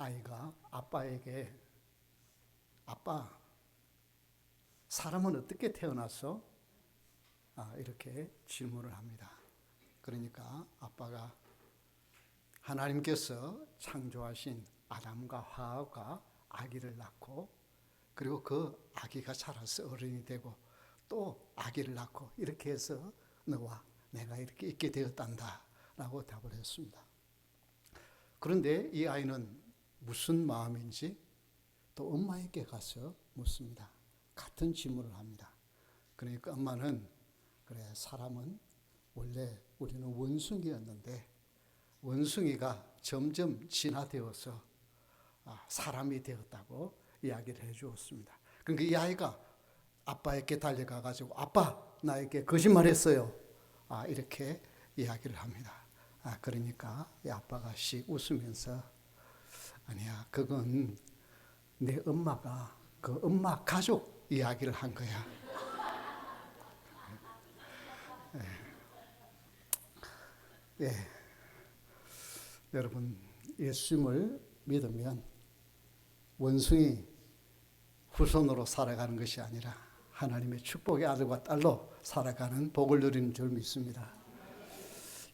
아이가 아빠에게 아빠, 사람은 어떻게 태어났어? 이렇게 질문을 합니다. 그러니까 아빠가 하나님께서 창조하신 아담과 하와가 아기를 낳고 그리고 그 아기가 자라서 어른이 되고 또 아기를 낳고 이렇게 해서 너와 내가 이렇게 있게 되었단다 라고 답을 했습니다. 그런데 이 아이는 무슨 마음인지 또 엄마에게 가서 묻습니다. 같은 질문을 합니다. 그러니까 엄마는 그래, 사람은 원래 우리는 원숭이였는데 원숭이가 점점 진화되어서 사람이 되었다고 이야기를 해 주었습니다. 그러니까 이 아이가 아빠에게 달려가 가지고 아빠, 나에게 거짓말했어요. 이렇게 이야기를 합니다. 그러니까 이 아빠가 씩 웃으면서 아니야, 그건 내 엄마가 그 엄마 가족 이야기를 한 거야. 예. 여러분, 예수님을 믿으면 원숭이 후손으로 살아가는 것이 아니라 하나님의 축복의 아들과 딸로 살아가는 복을 누리는 줄 믿습니다.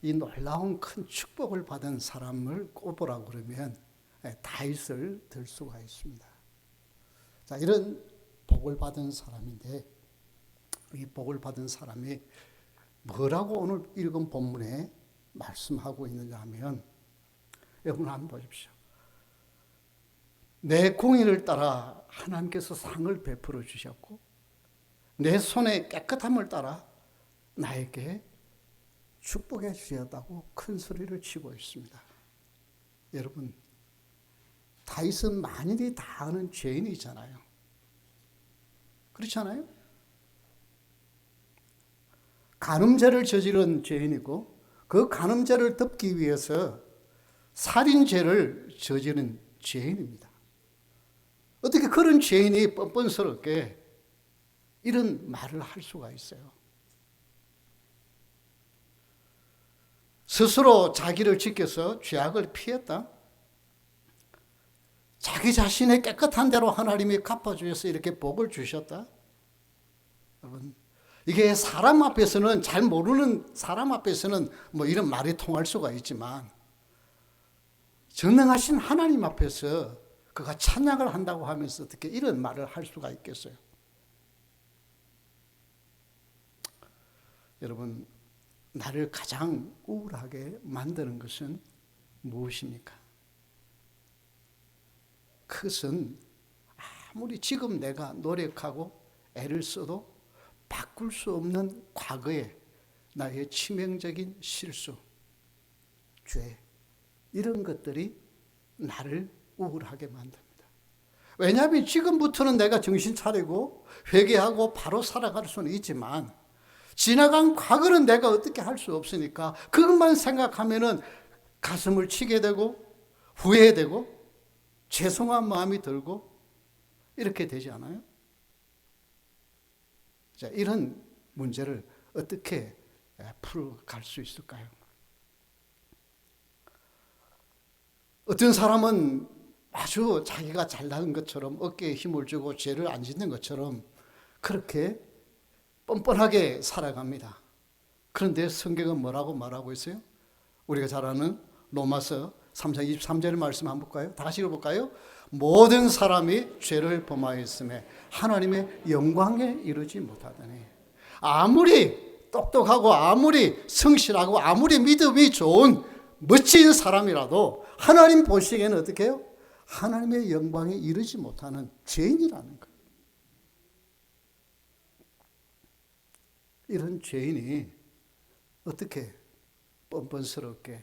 이 놀라운 큰 축복을 받은 사람을 꼽으라고 그러면 다윗을 들 수가 있습니다. 자, 이런 복을 받은 사람인데 이 복을 받은 사람이 뭐라고 오늘 읽은 본문에 말씀하고 있느냐 하면 여러분 한번 보십시오. 내 공의를 따라 하나님께서 상을 베풀어 주셨고 내 손의 깨끗함을 따라 나에게 축복해 주셨다고 큰 소리를 치고 있습니다. 여러분, 다윗은 만인이 다 아는 죄인이잖아요. 그렇지 않아요? 간음죄를 저지른 죄인이고 그 간음죄를 덮기 위해서 살인죄를 저지른 죄인입니다. 어떻게 그런 죄인이 뻔뻔스럽게 이런 말을 할 수가 있어요? 스스로 자기를 지켜서 죄악을 피했다. 자기 자신의 깨끗한 대로 하나님이 갚아주셔서 이렇게 복을 주셨다. 여러분, 이게 사람 앞에서는, 잘 모르는 사람 앞에서는 뭐 이런 말이 통할 수가 있지만 전능하신 하나님 앞에서 그가 찬양을 한다고 하면서 어떻게 이런 말을 할 수가 있겠어요? 여러분, 나를 가장 우울하게 만드는 것은 무엇입니까? 그것은 아무리 지금 내가 노력하고 애를 써도 바꿀 수 없는 과거의 나의 치명적인 실수, 죄, 이런 것들이 나를 우울하게 만듭니다. 왜냐하면 지금부터는 내가 정신 차리고 회개하고 바로 살아갈 수는 있지만 지나간 과거는 내가 어떻게 할 수 없으니까 그것만 생각하면은 가슴을 치게 되고 후회되고 죄송한 마음이 들고 이렇게 되지 않아요? 자, 이런 문제를 어떻게 풀어갈 수 있을까요? 어떤 사람은 아주 자기가 잘난 것처럼 어깨에 힘을 주고 죄를 안 짓는 것처럼 그렇게 뻔뻔하게 살아갑니다. 그런데 성경은 뭐라고 말하고 있어요? 우리가 잘 아는 로마서 3장 23절의 말씀 한번 볼까요? 다시 읽어볼까요? 모든 사람이 죄를 범하였음에 하나님의 영광에 이르지 못하더니 아무리 똑똑하고 아무리 성실하고 아무리 믿음이 좋은 멋진 사람이라도 하나님 보시기에는 어떻게 해요? 하나님의 영광에 이르지 못하는 죄인이라는 거예요. 이런 죄인이 어떻게 뻔뻔스럽게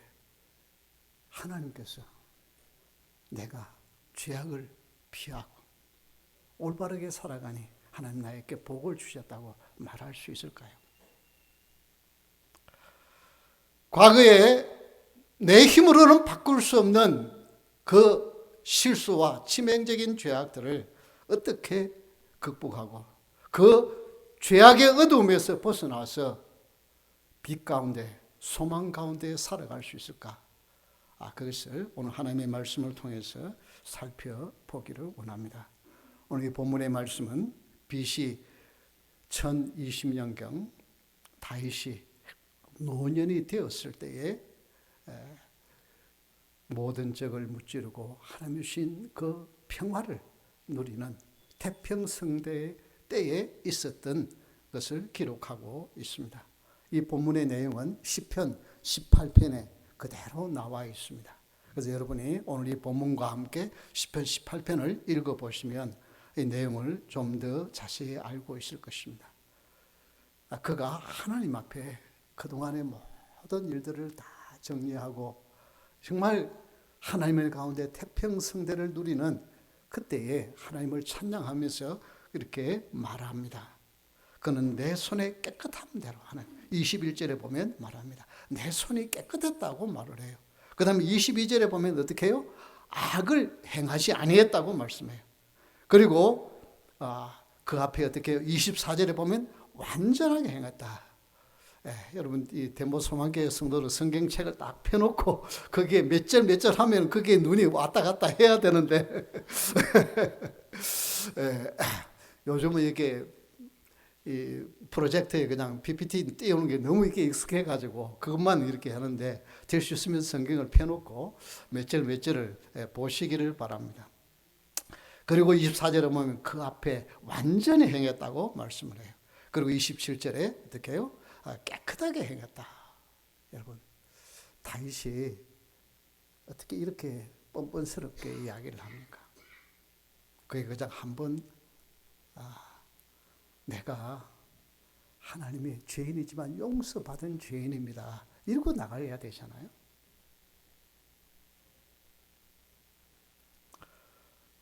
하나님께서 내가 죄악을 피하고 올바르게 살아가니 하나님 나에게 복을 주셨다고 말할 수 있을까요? 과거에 내 힘으로는 바꿀 수 없는 그 실수와 치명적인 죄악들을 어떻게 극복하고 그 죄악의 어두움에서 벗어나서 빛 가운데, 소망 가운데 살아갈 수 있을까? 그것을 오늘 하나님의 말씀을 통해서 살펴보기를 원합니다. 오늘 이 본문의 말씀은 BC 1020년경 다윗이 노년이 되었을 때에 모든 적을 무찌르고 하나님 주신 그 평화를 누리는 태평성대 때에 있었던 것을 기록하고 있습니다. 이 본문의 내용은 시편 18편에 그대로 나와 있습니다. 그래서 여러분이 오늘 이 본문과 함께 시편 18편을 읽어보시면 이 내용을 좀 더 자세히 알고 있을 것입니다. 그가 하나님 앞에 그동안의 모든 일들을 다 정리하고 정말 하나님의 가운데 태평성대를 누리는 그때에 하나님을 찬양하면서 이렇게 말합니다. 그는 내 손에 깨끗한 대로 하는 21절에 보면 말합니다. 내 손이 깨끗했다고 말을 해요. 그 다음에 22절에 보면 어떻게 해요? 악을 행하지 아니했다고 말씀해요. 그리고 그 앞에 어떻게 해요? 24절에 보면 완전하게 행했다. 여러분 이 대모 소망교회 성도들 성경책을 딱 펴놓고 거기에 몇 절 하면 그게 눈이 왔다 갔다 해야 되는데 요즘은 이렇게 이 프로젝터에 그냥 PPT 띄우는 게 너무 이렇게 익숙해가지고 그것만 이렇게 하는데 될 수 있으면 성경을 펴놓고 몇 절을 보시기를 바랍니다. 그리고 24절에 보면 그 앞에 완전히 행했다고 말씀을 해요. 그리고 27절에 어떻게 해요? 깨끗하게 행했다. 여러분 다윗이 어떻게 이렇게 뻔뻔스럽게 이야기를 합니까? 그게 그냥 한번 내가 하나님의 죄인이지만 용서받은 죄인입니다. 이러고 나가야 되잖아요.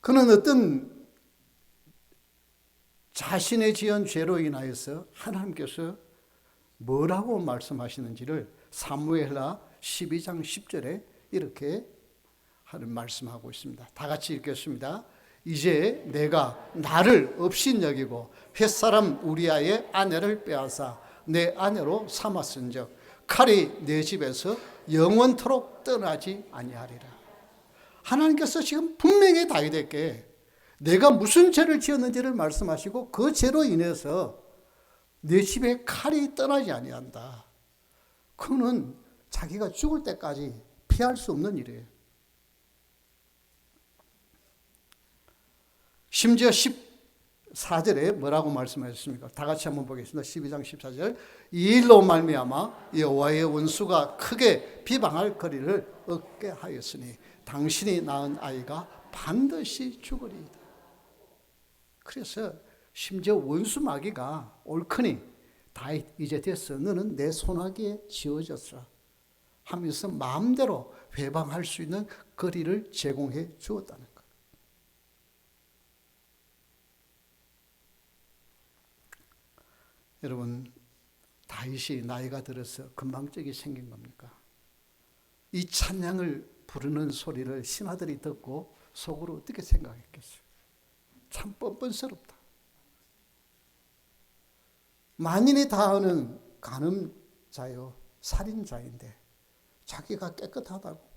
그는 어떤 자신의 지은 죄로 인하여서 하나님께서 뭐라고 말씀하시는지를 사무엘하 12장 10절에 이렇게 말씀하고 있습니다. 다 같이 읽겠습니다. 이제 내가 나를 없인 여기고 햇사람 우리아의 아내를 빼앗아 내 아내로 삼았은즉 칼이 내 집에서 영원토록 떠나지 아니하리라. 하나님께서 지금 분명히 다윗에게 내가 무슨 죄를 지었는지를 말씀하시고 그 죄로 인해서 내 집에 칼이 떠나지 아니한다. 그는 자기가 죽을 때까지 피할 수 없는 일이에요. 심지어 14절에 뭐라고 말씀하셨습니까? 다 같이 한번 보겠습니다. 12장 14절. 이 일로 말미암아 여호와의 원수가 크게 비방할 거리를 얻게 하였으니 당신이 낳은 아이가 반드시 죽으리이다. 그래서 심지어 원수 마귀가 옳거니 다윗 이제 됐어. 너는 내 손아귀에 지어졌어 하면서 마음대로 회방할 수 있는 거리를 제공해 주었다는 것. 여러분 다윗이 나이가 들어서 금방적이 생긴 겁니까? 이 찬양을 부르는 소리를 신하들이 듣고 속으로 어떻게 생각했겠어요? 참 뻔뻔스럽다. 만인이 다 아는 간음자요 살인자인데 자기가 깨끗하다고.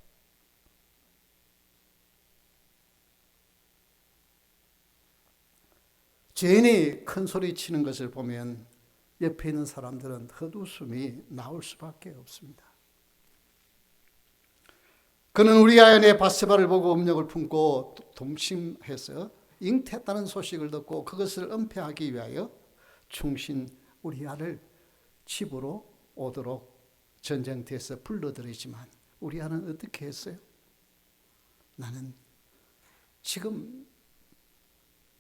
죄인이 큰 소리 치는 것을 보면 옆에 있는 사람들은 헛웃음이 나올 수밖에 없습니다. 그는 우리아의 바세바를 보고 음욕을 품고 동심해서 잉태했다는 소식을 듣고 그것을 은폐하기 위하여 충신 우리아를 집으로 오도록 전쟁터에서 불러들이지만 우리아는 어떻게 했어요? 나는 지금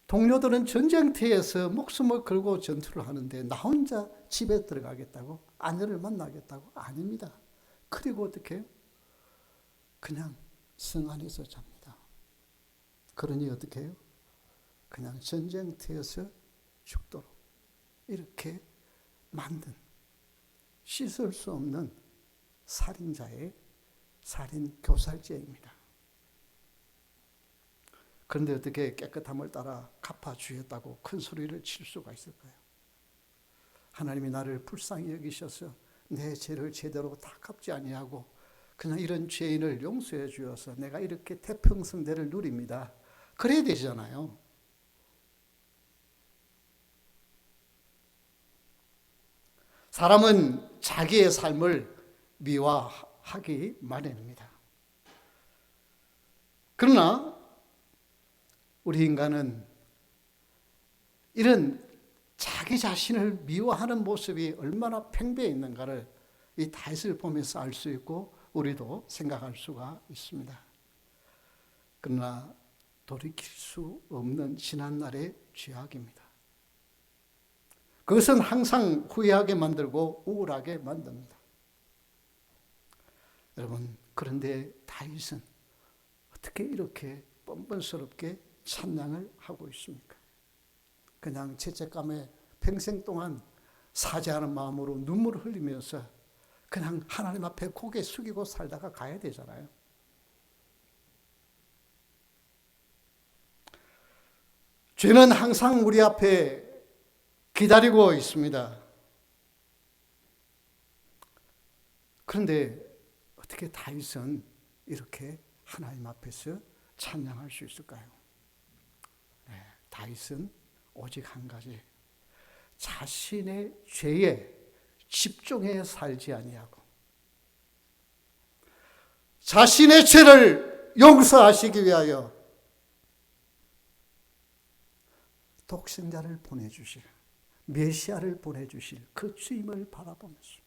동료들은 전쟁터에서 목숨을 걸고 전투를 하는데 나 혼자 집에 들어가겠다고? 아내를 만나겠다고? 아닙니다. 그리고 어떻게 해요? 그냥 성 안에서 잡니다. 그러니 어떻게 해요? 그냥 전쟁터에서 죽도록 이렇게 만든 씻을 수 없는 살인자의 살인 교살죄입니다. 그런데 어떻게 깨끗함을 따라 갚아주셨다고 큰 소리를 칠 수가 있을까요? 하나님이 나를 불쌍히 여기셔서 내 죄를 제대로 다 갚지 아니하고 그냥 이런 죄인을 용서해 주어서 내가 이렇게 태평성대를 누립니다. 그래야 되잖아요. 사람은 자기의 삶을 미화하기 마련입니다. 그러나 우리 인간은 이런 자기 자신을 미워하는 모습이 얼마나 팽배해 있는가를 이 다윗을 보면서 알 수 있고 우리도 생각할 수가 있습니다. 그러나 돌이킬 수 없는 지난날의 죄악입니다. 그것은 항상 후회하게 만들고 우울하게 만듭니다. 여러분, 그런데 다윗은 어떻게 이렇게 뻔뻔스럽게 찬양을 하고 있습니까? 그냥 죄책감에 평생 동안 사죄하는 마음으로 눈물을 흘리면서 그냥 하나님 앞에 고개 숙이고 살다가 가야 되잖아요. 죄는 항상 우리 앞에 기다리고 있습니다. 그런데 어떻게 다윗은 이렇게 하나님 앞에서 찬양할 수 있을까요? 네, 다윗은 오직 한 가지, 자신의 죄에 집중해 살지 아니하고 자신의 죄를 용서하시기 위하여 독생자를 보내주실, 메시아를 보내주실 그 주임을 바라보면서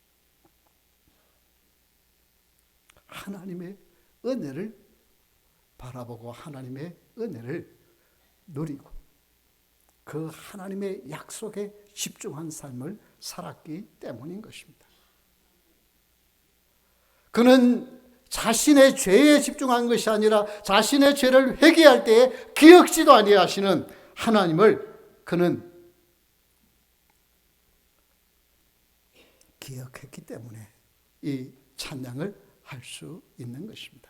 하나님의 은혜를 바라보고 하나님의 은혜를 누리고 그 하나님의 약속에 집중한 삶을 살았기 때문인 것입니다. 그는 자신의 죄에 집중한 것이 아니라 자신의 죄를 회개할 때에 기억지도 아니하시는 하나님을 그는 기억했기 때문에 이 찬양을 할 수 있는 것입니다.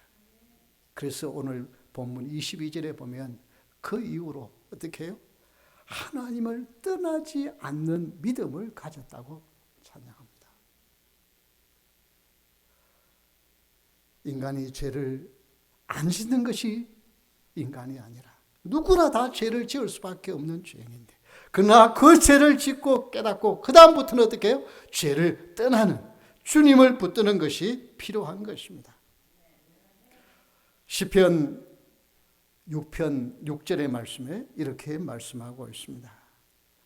그래서 오늘 본문 22절에 보면 그 이후로 어떻게 해요? 하나님을 떠나지 않는 믿음을 가졌다고 찬양합니다. 인간이 죄를 안 짓는 것이 인간이 아니라 누구나 다 죄를 지을 수밖에 없는 죄인인데, 그러나 그 죄를 짓고 깨닫고 그 다음부터는 어떻게 해요? 죄를 떠나는, 주님을 붙드는 것이 필요한 것입니다. 시편 6편 6절의 말씀에 이렇게 말씀하고 있습니다.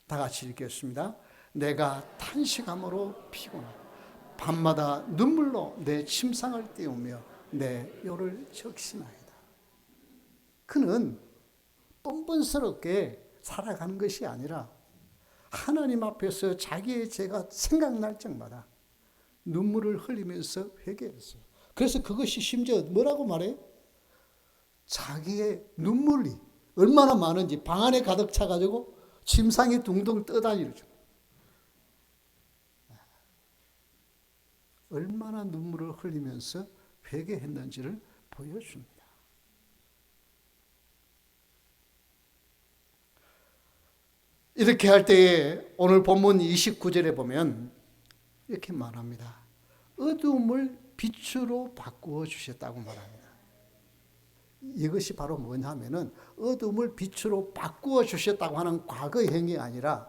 다 같이 읽겠습니다. 내가 탄식함으로 피곤하고 밤마다 눈물로 내 침상을 띄우며 내 뼈를 적시나이다. 그는 뻔뻔스럽게 살아가는 것이 아니라 하나님 앞에서 자기의 죄가 생각날 적마다 눈물을 흘리면서 회개했어요. 그래서 그것이 심지어 뭐라고 말해요? 자기의 눈물이 얼마나 많은지 방 안에 가득 차가지고 침상이 둥둥 떠다니죠. 얼마나 눈물을 흘리면서 회개했는지를 보여줍니다. 이렇게 할 때에 오늘 본문 29절에 보면 이렇게 말합니다. 어두움을 빛으로 바꾸어 주셨다고 말합니다. 이것이 바로 뭐냐면은 어둠을 빛으로 바꾸어 주셨다고 하는 과거 행이 아니라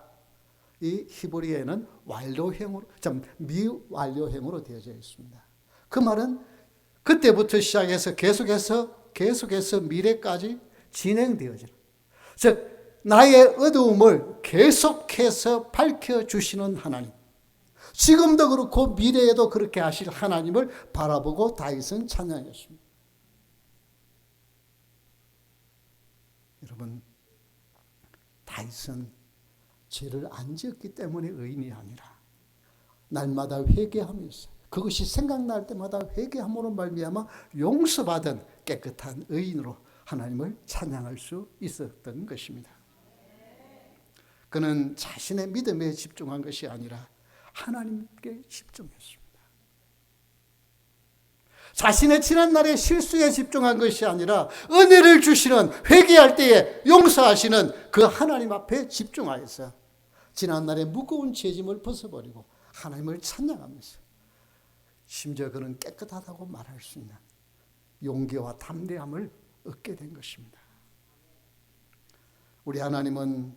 이 히브리어에는 완료형으로, 미완료형으로 되어져 있습니다. 그 말은 그때부터 시작해서 계속해서 미래까지 진행되어지는, 즉 나의 어두움을 계속해서 밝혀주시는 하나님, 지금도 그렇고 미래에도 그렇게 하실 하나님을 바라보고 다윗은 찬양했습니다. 여러분, 다윗은 죄를 안 지었기 때문에 의인이 아니라 날마다 회개하면서 그것이 생각날 때마다 회개함으로 말미암아 용서받은 깨끗한 의인으로 하나님을 찬양할 수 있었던 것입니다. 그는 자신의 믿음에 집중한 것이 아니라 하나님께 집중했습니다. 자신의 지난날의 실수에 집중한 것이 아니라 은혜를 주시는, 회개할 때에 용서하시는 그 하나님 앞에 집중하여서 지난날의 무거운 죄짐을 벗어버리고 하나님을 찬양하면서 심지어 그는 깨끗하다고 말할 수 있는 용기와 담대함을 얻게 된 것입니다. 우리 하나님은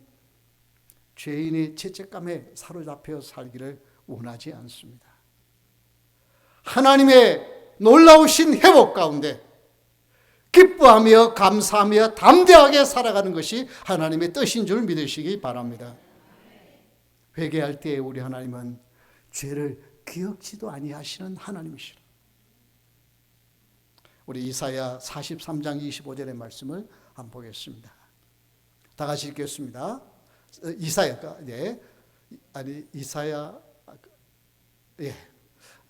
죄인의 죄책감에 사로잡혀 살기를 원하지 않습니다. 하나님의 놀라우신 회복 가운데 기뻐하며 감사하며 담대하게 살아가는 것이 하나님의 뜻인 줄 믿으시기 바랍니다. 회개할 때 우리 하나님은 죄를 기억지도 아니하시는 하나님이시라. 우리 이사야 43장 25절의 말씀을 한번 보겠습니다. 다 같이 읽겠습니다. 이사야가 이사야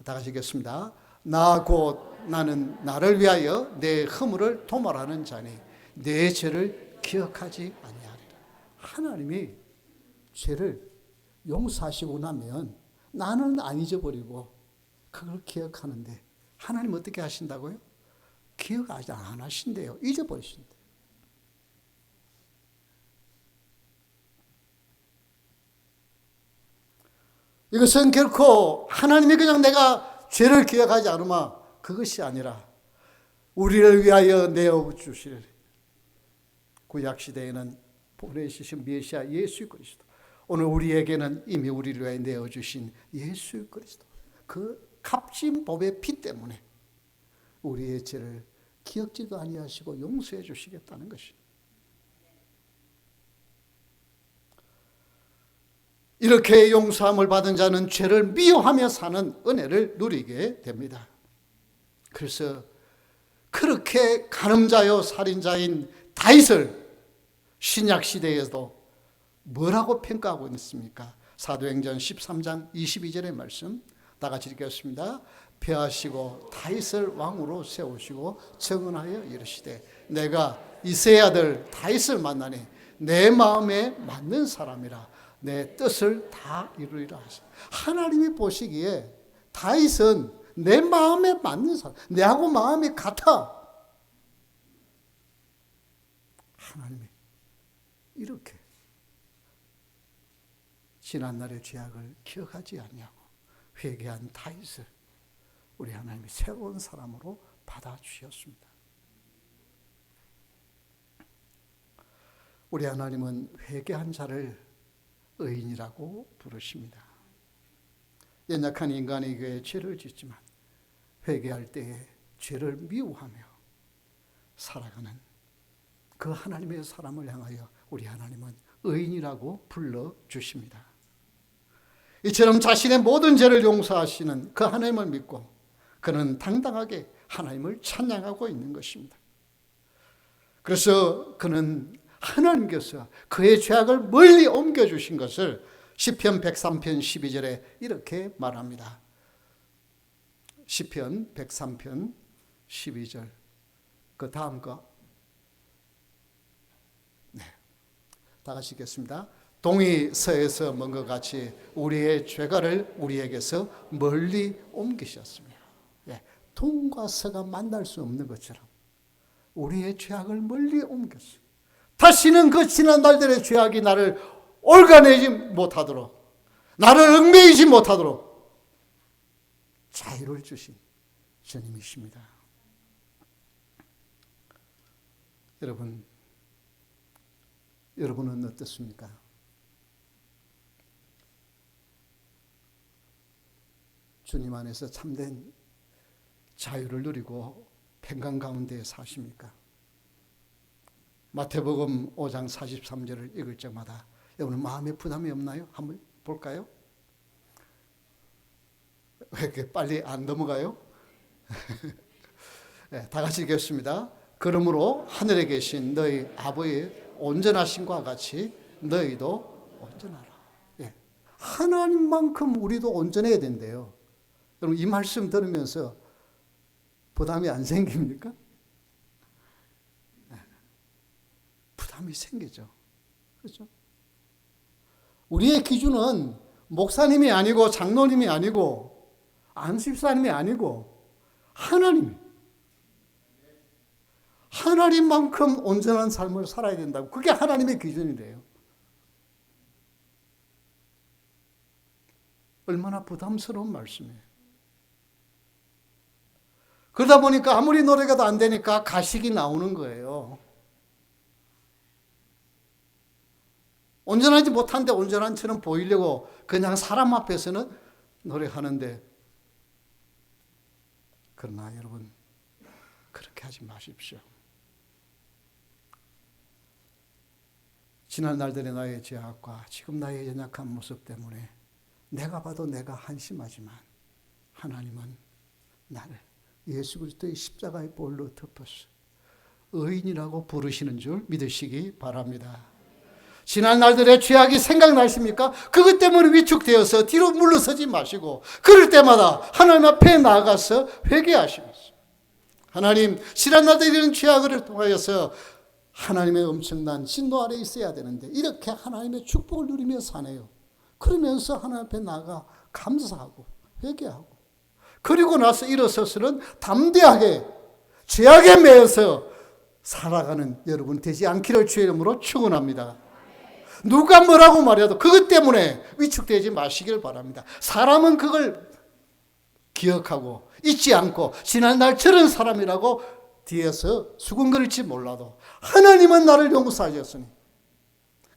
다 같이 읽겠습니다. 나 곧 나는 나를 위하여 내 허물을 도말하는 자니 내 죄를 기억하지 아니하리라. 하나님이 죄를 용서하시고 나면 나는 안 잊어버리고 그걸 기억하는데 하나님 어떻게 하신다고요? 기억하지 안 하신대요. 잊어버리신대요. 이것은 결코 하나님이 그냥 내가 죄를 기억하지 않으면 그것이 아니라 우리를 위하여 내어주실 구약시대에는 보내주신 메시아 예수 그리스도, 오늘 우리에게는 이미 우리를 위하여 내어주신 예수 그리스도, 그 값진 법의 피 때문에 우리의 죄를 기억지도 아니하시고 용서해 주시겠다는 것입니다. 이렇게 용서함을 받은 자는 죄를 미워하며 사는 은혜를 누리게 됩니다. 그래서 그렇게 간음자요 살인자인 다윗을 신약시대에도 뭐라고 평가하고 있습니까? 사도행전 13장 22절의 말씀 다 같이 읽겠습니다. 폐하시고 다윗을 왕으로 세우시고 청언하여 이르시되 내가 이새의 아들 다윗을 만나니 내 마음에 맞는 사람이라 내 뜻을 다 이루리라 하시오. 하나님이 보시기에 다윗은 내 마음에 맞는 사람, 내하고 마음이 같아. 하나님이 이렇게 지난날의 죄악을 기억하지 아니하고 회개한 다윗을 우리 하나님이 새로운 사람으로 받아주셨습니다. 우리 하나님은 회개한 자를 의인이라고 부르십니다. 연약한 인간에게 죄를 짓지만 회개할 때에 죄를 미워하며 살아가는 그 하나님의 사람을 향하여 우리 하나님은 의인이라고 불러주십니다. 이처럼 자신의 모든 죄를 용서하시는 그 하나님을 믿고 그는 당당하게 하나님을 찬양하고 있는 것입니다. 그래서 그는 하나님께서 그의 죄악을 멀리 옮겨주신 것을 시편 103편 12절에 이렇게 말합니다. 시편 103편 12절 그 다음 거 다 같이 읽겠습니다. 동이 서에서 먼 것 같이 우리의 죄가를 우리에게서 멀리 옮기셨습니다. 동과 서가 만날 수 없는 것처럼 우리의 죄악을 멀리 옮겼어요. 다시는 그 지난 날들의 죄악이 나를 올가내지 못하도록, 나를 얽매이지 못하도록 자유를 주신 주님이십니다. 여러분은 어떻습니까? 주님 안에서 참된 자유를 누리고 평강 가운데 사십니까? 마태복음 5장 43절을 읽을 적마다 여러분 마음에 부담이 없나요? 한번 볼까요? 왜 이렇게 빨리 안 넘어가요? 네, 다 같이 읽겠습니다. 그러므로 하늘에 계신 너희 아버지의 온전하심과 같이 너희도 온전하라. 하나님만큼 우리도 온전해야 된대요. 여러분 이 말씀 들으면서 부담이 안 생깁니까? 부담이 생기죠. 그렇죠? 우리의 기준은 목사님이 아니고 장로님이 아니고 안수집사님이 아니고 하나님만큼 온전한 삶을 살아야 된다고. 그게 하나님의 기준이래요. 얼마나 부담스러운 말씀이에요. 그러다 보니까 아무리 노래가도 안 되니까 가식이 나오는 거예요. 온전하지 못한데 온전한처럼 보이려고 그냥 사람 앞에서는 노래하는데, 그러나 여러분 그렇게 하지 마십시오. 지난 날들의 나의 죄악과 지금 나의 연약한 모습 때문에 내가 봐도 내가 한심하지만 하나님은 나를 예수 그리스도의 십자가의 볼로 덮어서 의인이라고 부르시는 줄 믿으시기 바랍니다. 지난 날들의 죄악이 생각나십니까? 그것 때문에 위축되어서 뒤로 물러서지 마시고 그럴 때마다 하나님 앞에 나아가서 회개하시면서, 하나님, 지난 날들의 이런 죄악을 통하여서 하나님의 엄청난 진노 아래 있어야 되는데 이렇게 하나님의 축복을 누리며 사네요. 그러면서 하나님 앞에 나아가 감사하고 회개하고, 그리고 나서 일어서서는 담대하게 죄악에 매여서 살아가는 여러분 되지 않기를 주의 이름으로 축원합니다. 누가 뭐라고 말해도 그것 때문에 위축되지 마시길 바랍니다. 사람은 그걸 기억하고 잊지 않고 지난날 저런 사람이라고 뒤에서 수군거릴지 몰라도 하나님은 나를 용서하셨으니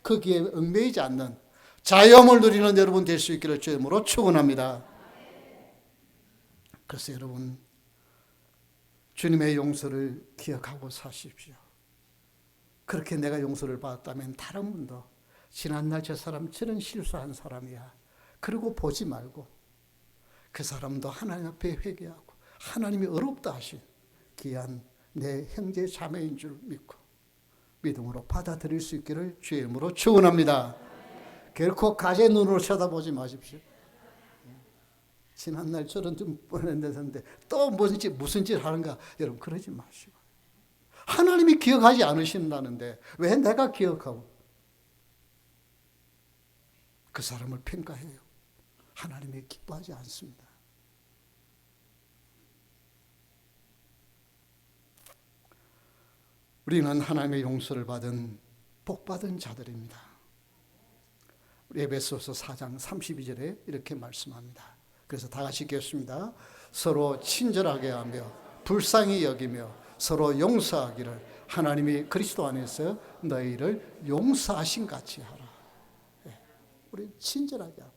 거기에 얽매이지 않는 자유함을 누리는 여러분 될 수 있기를 주의 이름으로 축원합니다. 그래서 여러분, 주님의 용서를 기억하고 사십시오. 그렇게 내가 용서를 받았다면 다른 분도 지난날 저 사람 저런 실수한 사람이야, 그리고 보지 말고 그 사람도 하나님 앞에 회개하고 하나님이 어렵다 하신 귀한 내 형제 자매인 줄 믿고 믿음으로 받아들일 수 있기를 주의 이름으로 축원합니다. 결코 가시의 눈으로 쳐다보지 마십시오. 지난날 저런 좀 뻔했는데 또 무슨 짓 하는가, 여러분 그러지 마시고, 하나님이 기억하지 않으신다는데 왜 내가 기억하고 그 사람을 평가해요? 하나님이 기뻐하지 않습니다. 우리는 하나님의 용서를 받은 복받은 자들입니다. 우리 에베소서 4장 32절에 이렇게 말씀합니다. 그래서 다 같이 읽겠습니다. 서로 친절하게 하며 불쌍히 여기며 서로 용서하기를 하나님이 그리스도 안에서 너희를 용서하신 같이 하라. 우리 친절하게 하고,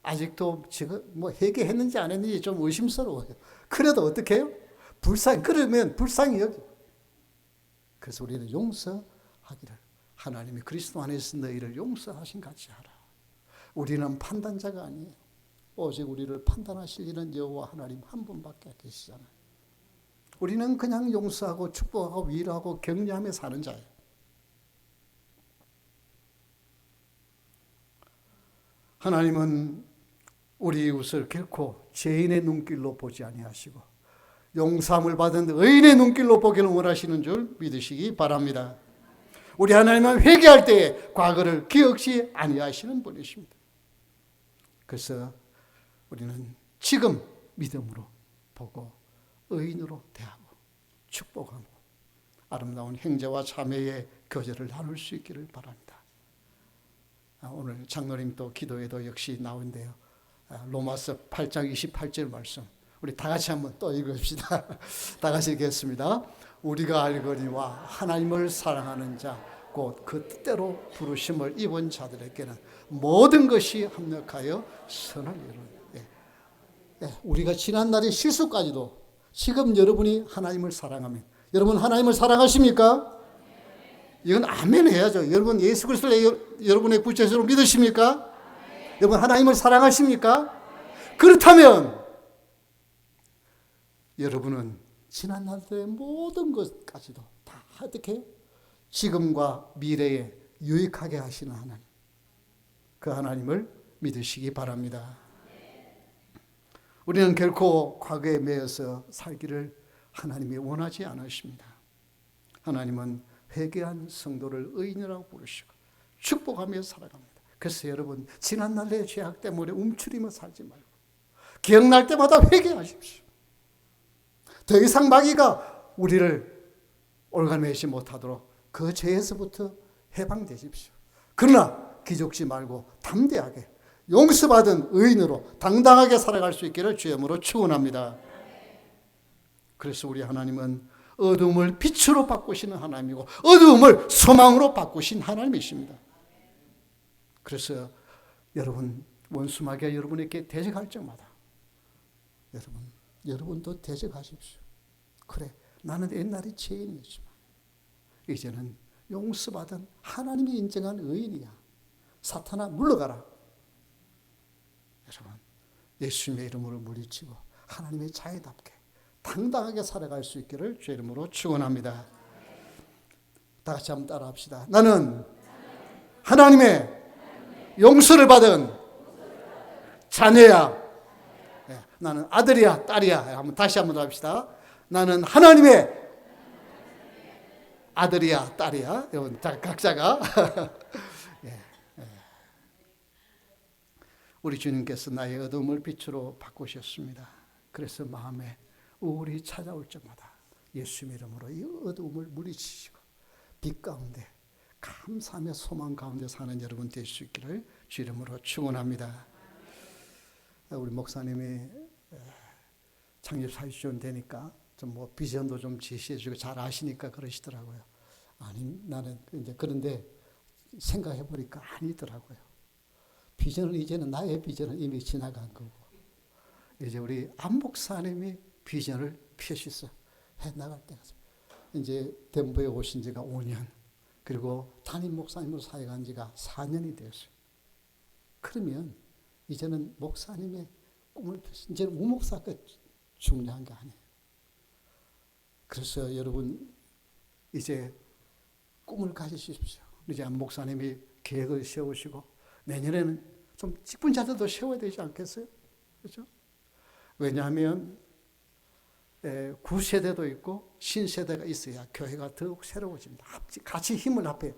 아직도 지금 뭐 회개했는지 안 했는지 좀 의심스러워요. 그래도 어떻게 해요? 그러면 불쌍히 여기. 그래서 우리는 용서하기를 하나님이 그리스도 안에서 너희를 용서하신 같이 하라. 우리는 판단자가 아니에요. 오직 우리를 판단하실 이는 여호와 하나님 한 분밖에 계시잖아요. 우리는 그냥 용서하고 축복하고 위로하고 격려하며 사는 자예요. 하나님은 우리 이웃을 결코 죄인의 눈길로 보지 아니하시고 용서함을 받은 의인의 눈길로 보기를 원하시는 줄 믿으시기 바랍니다. 우리 하나님은 회개할 때에 과거를 기억지 아니하시는 분이십니다. 그래서 우리는 지금 믿음으로 보고 의인으로 대하고 축복하고 아름다운 형제와 자매의 교제를 나눌 수 있기를 바랍니다. 오늘 장로님도 기도에도 역시 나오는데요. 로마서 8장 28절 말씀 우리 다 같이 한번 또 읽읍시다. 다 같이 읽겠습니다. 우리가 알거니와 하나님을 사랑하는 자 곧 그 뜻대로 부르심을 입은 자들에게는 모든 것이 합력하여 선을 이루는. 우리가 지난날의 실수까지도 지금 여러분이 하나님을 사랑하면, 여러분 하나님을 사랑하십니까? 이건 아멘 해야죠. 여러분 예수 그리스도를 여러분의 구체적으로 믿으십니까? 여러분 하나님을 사랑하십니까? 그렇다면 여러분은 지난날의 모든 것까지도 다 어떻게 해요? 지금과 미래에 유익하게 하시는 하나님, 그 하나님을 믿으시기 바랍니다. 우리는 결코 과거에 매여서 살기를 하나님이 원하지 않으십니다. 하나님은 회개한 성도를 의인이라고 부르시고 축복하며 살아갑니다. 그래서 여러분 지난날의 죄악 때문에 움츠리며 살지 말고 기억날 때마다 회개하십시오. 더 이상 마귀가 우리를 올가매지 못하도록 그 죄에서부터 해방되십시오. 그러나 기죽지 말고 담대하게 용서받은 의인으로 당당하게 살아갈 수 있기를 주의 이름으로 축원합니다. 그래서 우리 하나님은 어둠을 빛으로 바꾸시는 하나님이고 어둠을 소망으로 바꾸신 하나님이십니다. 그래서 여러분, 원수마귀가 여러분에게 대적할 적마다 여러분도 대적하십시오. 그래, 나는 옛날에 죄인이었지만 이제는 용서받은 하나님이 인정한 의인이야. 사탄아, 물러가라. 여러분, 예수님의 이름으로 물리치고 하나님의 자유답게 당당하게 살아갈 수 있기를 주의 이름으로 축원합니다. 다 같이 한번 따라합시다. 나는 하나님의 용서를 받은 자녀야. 나는 아들이야, 딸이야. 다시 한번 합시다. 나는 하나님의 아들이야, 딸이야. 여러분, 각자가. 우리 주님께서 나의 어둠을 빛으로 바꾸셨습니다. 그래서 마음에 우울이 찾아올 적마다 예수님의 이름으로 이 어둠을 물리치시고 빛 가운데 감사하며 소망 가운데 사는 여러분 될 수 있기를 주 이름으로 축원합니다. 우리 목사님이 창립 40주년 되니까 좀 뭐 비전도 좀 제시해주고 잘 아시니까 그러시더라고요. 아니, 나는 이제 그런데 생각해 보니까 아니더라고요. 비전은 이제는 나의 비전은 이미 지나간 거고 이제 우리 안 목사님이 비전을 펼쳐서 해 나갈 때가 이제 덴버에 오신 지가 5년 그리고 담임 목사님으로 사역한 지가 4년이 되었어요. 그러면 이제는 목사님의 꿈을 펼쳐 이제는 우목사가 중요한 게 아니에요. 그래서 여러분 이제 꿈을 가지십시오. 이제 안 목사님이 계획을 세우시고 내년에는 좀 직분자들도 세워야 되지 않겠어요? 그렇죠? 왜냐하면 구세대도 있고 신세대가 있어야 교회가 더욱 새로워집니다. 같이 힘을 합해요.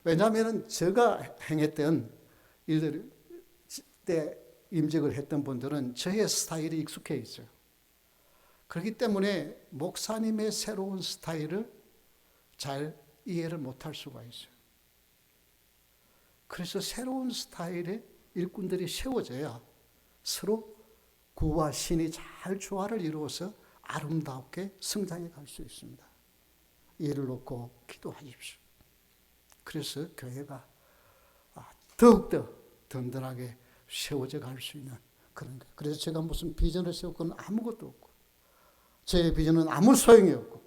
왜냐하면 제가 행했던 일들 때 임직을 했던 분들은 저의 스타일이 익숙해 있어요. 그렇기 때문에 목사님의 새로운 스타일을 잘 이해를 못할 수가 있어요. 그래서 새로운 스타일의 일꾼들이 세워져야 서로 구와 신이 잘 조화를 이루어서 아름답게 성장해 갈 수 있습니다. 이를 놓고 기도하십시오. 그래서 교회가 더욱더 든든하게 세워져 갈 수 있는 그런 거예요. 그래서 제가 무슨 비전을 세웠고는 아무것도 없고 제 비전은 아무 소용이 없고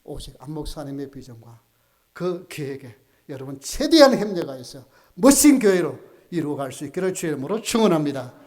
오직 안 목사님의 비전과 그 계획에 여러분 최대한 협력하여서 멋진 교회로 이루어갈 수 있기를 주의 이름으로 축원합니다.